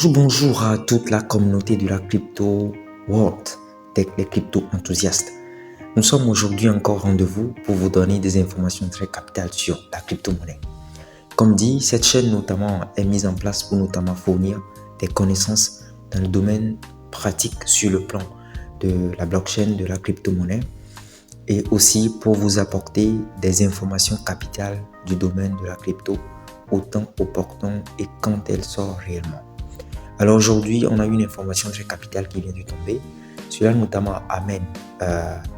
Bonjour à toute la communauté de la crypto world, les crypto enthousiastes. Nous sommes aujourd'hui encore rendez-vous pour vous donner des informations très capitales sur la crypto-monnaie. Comme dit, cette chaîne notamment est mise en place pour notamment fournir des connaissances dans le domaine pratique sur le plan de la blockchain, de la crypto-monnaie et aussi pour vous apporter des informations capitales du domaine de la crypto autant opportun et quand elle sort réellement. Alors aujourd'hui, on a une information très capitale qui vient de tomber. Cela notamment amène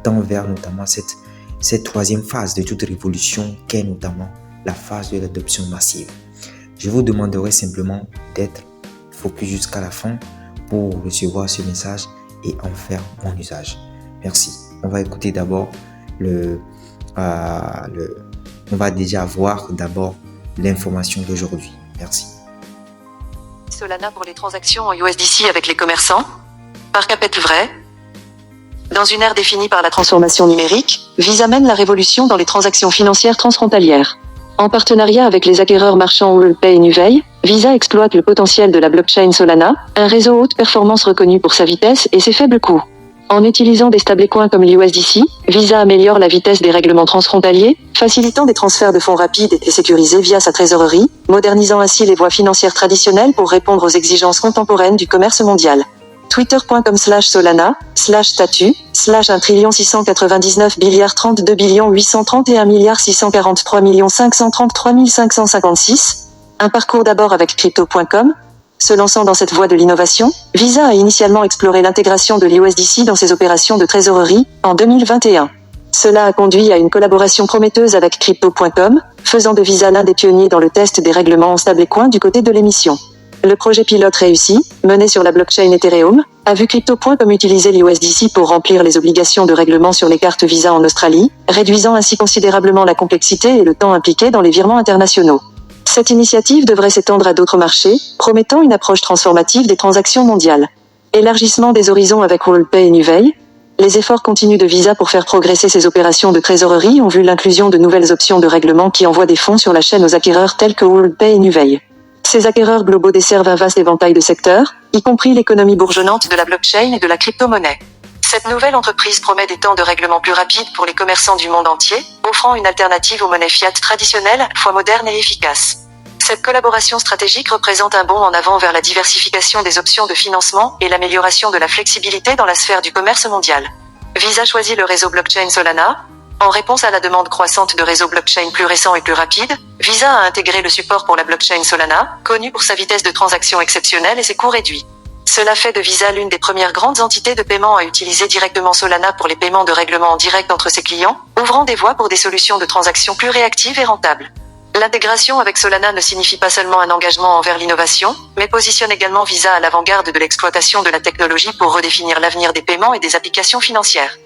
tend vers notamment cette troisième phase de toute révolution qui est notamment la phase de l'adoption massive. Je vous demanderai simplement d'être focus jusqu'à la fin pour recevoir ce message et en faire mon usage. Merci. On va écouter d'abord on va déjà voir d'abord l'information d'aujourd'hui. Merci. Solana pour les transactions en USDC avec les commerçants. Par Capet vrai. Dans une ère définie par la transformation numérique, Visa mène la révolution dans les transactions financières transfrontalières. En partenariat avec les acquéreurs marchands WorldPay et Nuvei, Visa exploite le potentiel de la blockchain Solana, un réseau haute performance reconnu pour sa vitesse et ses faibles coûts. En utilisant des stablecoins comme l'USDC, Visa améliore la vitesse des règlements transfrontaliers, facilitant des transferts de fonds rapides et sécurisés via sa trésorerie, modernisant ainsi les voies financières traditionnelles pour répondre aux exigences contemporaines du commerce mondial. Twitter.com/Solana, /statut, /1 699 32 831 643 533 556. Un parcours d'abord avec Crypto.com. Se lançant dans cette voie de l'innovation, Visa a initialement exploré l'intégration de l'USDC dans ses opérations de trésorerie en 2021. Cela a conduit à une collaboration prometteuse avec Crypto.com, faisant de Visa l'un des pionniers dans le test des règlements en stablecoin du côté de l'émission. Le projet pilote réussi, mené sur la blockchain Ethereum, a vu Crypto.com utiliser l'USDC pour remplir les obligations de règlement sur les cartes Visa en Australie, réduisant ainsi considérablement la complexité et le temps impliqué dans les virements internationaux. Cette initiative devrait s'étendre à d'autres marchés, promettant une approche transformative des transactions mondiales. Élargissement des horizons avec WorldPay et Nuvei. Les efforts continus de Visa pour faire progresser ses opérations de trésorerie ont vu l'inclusion de nouvelles options de règlement qui envoient des fonds sur la chaîne aux acquéreurs tels que WorldPay et Nuvei. Ces acquéreurs globaux desservent un vaste éventail de secteurs, y compris l'économie bourgeonnante de la blockchain et de la crypto-monnaie. Cette nouvelle entreprise promet des temps de règlement plus rapides pour les commerçants du monde entier, offrant une alternative aux monnaies fiat traditionnelles, à la fois moderne et efficace. Cette collaboration stratégique représente un bond en avant vers la diversification des options de financement et l'amélioration de la flexibilité dans la sphère du commerce mondial. Visa choisit le réseau blockchain Solana. En réponse à la demande croissante de réseaux blockchain plus récents et plus rapides, Visa a intégré le support pour la blockchain Solana, connue pour sa vitesse de transaction exceptionnelle et ses coûts réduits. Cela fait de Visa l'une des premières grandes entités de paiement à utiliser directement Solana pour les paiements de règlement en direct entre ses clients, ouvrant des voies pour des solutions de transaction plus réactives et rentables. L'intégration avec Solana ne signifie pas seulement un engagement envers l'innovation, mais positionne également Visa à l'avant-garde de l'exploitation de la technologie pour redéfinir l'avenir des paiements et des applications financières.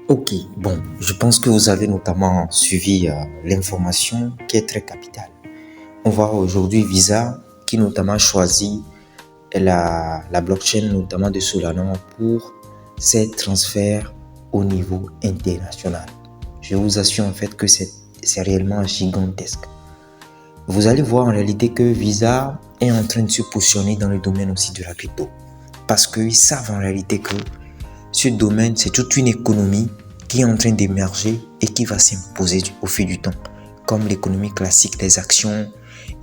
Ok, bon, je pense que vous avez notamment suivi l'information qui est très capitale. On voit aujourd'hui Visa qui notamment choisit la blockchain notamment de Solana pour ses transferts au niveau international. Je vous assure en fait que c'est réellement gigantesque. Vous allez voir en réalité que Visa est en train de se positionner dans le domaine aussi de la crypto. Parce qu'ils savent en réalité que ce domaine, c'est toute une économie qui est en train d'émerger et qui va s'imposer au fil du temps. Comme l'économie classique des actions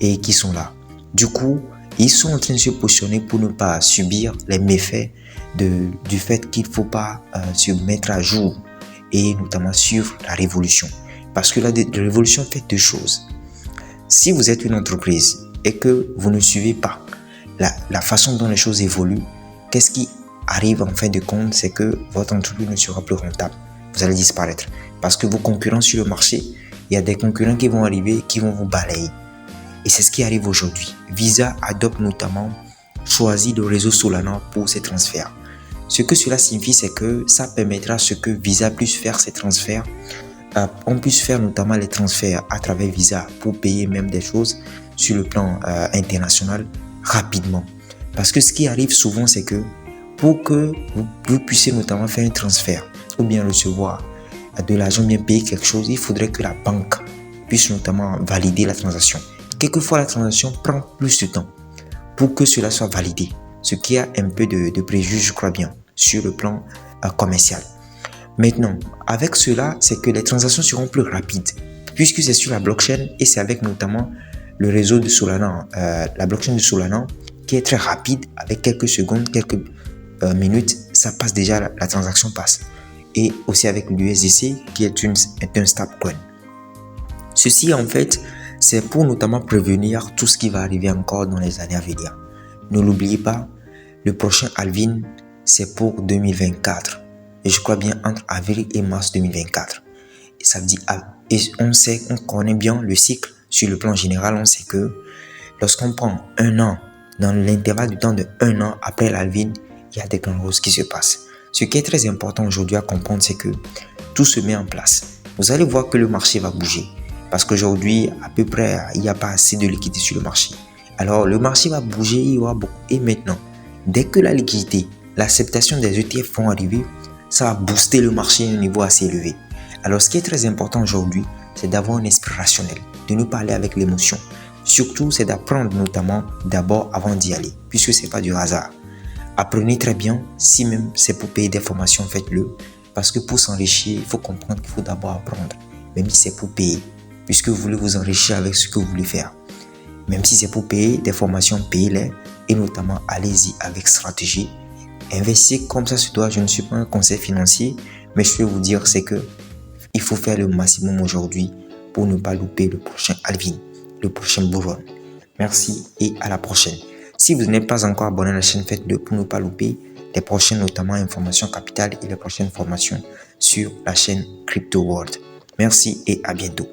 et qui sont là. Du coup, ils sont en train de se positionner pour ne pas subir les méfaits du fait qu'il ne faut pas se mettre à jour et notamment suivre la révolution. Parce que la révolution fait deux choses. Si vous êtes une entreprise et que vous ne suivez pas la façon dont les choses évoluent, qu'est-ce qui arrive en fin de compte, c'est que votre entreprise ne sera plus rentable. Vous allez disparaître. Parce que vos concurrents sur le marché, il y a des concurrents qui vont arriver et qui vont vous balayer. Et c'est ce qui arrive aujourd'hui. Visa adopte notamment, choisit le réseau Solana pour ses transferts. Ce que cela signifie, c'est que ça permettra à ce que Visa puisse faire ses transferts. On puisse faire notamment les transferts à travers Visa pour payer même des choses sur le plan international rapidement. Parce que ce qui arrive souvent, c'est que pour que vous puissiez notamment faire un transfert ou bien recevoir de l'argent, bien payer quelque chose, il faudrait que la banque puisse notamment valider la transaction. Quelquefois, la transaction prend plus de temps. pour que cela soit validé. Ce qui a un peu de préjudice, je crois bien, sur le plan commercial. Maintenant, avec cela, c'est que les transactions seront plus rapides, puisque c'est sur la blockchain et c'est avec notamment le réseau de Solana, la blockchain de Solana, qui est très rapide, avec quelques secondes, quelques minutes, ça passe déjà, la transaction passe. Et aussi avec l'USDC, qui est un stablecoin. Ceci, en fait, c'est pour notamment prévenir tout ce qui va arriver encore dans les années à venir. Ne l'oubliez pas, le prochain halving, c'est pour 2024. Et je crois bien entre avril et mars 2024. Et ça veut dire, et on connaît bien le cycle sur le plan général. On sait que lorsqu'on prend un an, dans l'intervalle du temps de un an après l'halving, il y a des grandes choses qui se passent. Ce qui est très important aujourd'hui à comprendre, c'est que tout se met en place. Vous allez voir que le marché va bouger. Parce qu'aujourd'hui, à peu près, il n'y a pas assez de liquidité sur le marché. Alors, le marché va bouger, il y aura beaucoup. Et maintenant, dès que la liquidité, l'acceptation des ETF vont arriver, ça va booster le marché à un niveau assez élevé. Alors, ce qui est très important aujourd'hui, c'est d'avoir un esprit rationnel, de ne pas aller avec l'émotion. Surtout, c'est d'apprendre notamment d'abord avant d'y aller, puisque ce n'est pas du hasard. Apprenez très bien, si même c'est pour payer des formations, faites-le. Parce que pour s'enrichir, il faut comprendre qu'il faut d'abord apprendre, même si c'est pour payer. Puisque vous voulez vous enrichir avec ce que vous voulez faire. Même si c'est pour payer des formations, payez-les. Et notamment, allez-y avec stratégie. Investissez comme ça se doit. Je ne suis pas un conseil financier, mais je peux vous dire c'est que il faut faire le maximum aujourd'hui pour ne pas louper le prochain halving, le prochain bull run. Merci et à la prochaine. Si vous n'êtes pas encore abonné à la chaîne, faites-le pour ne pas louper les prochaines, notamment informations capitales et les prochaines formations sur la chaîne Crypto World. Merci et à bientôt.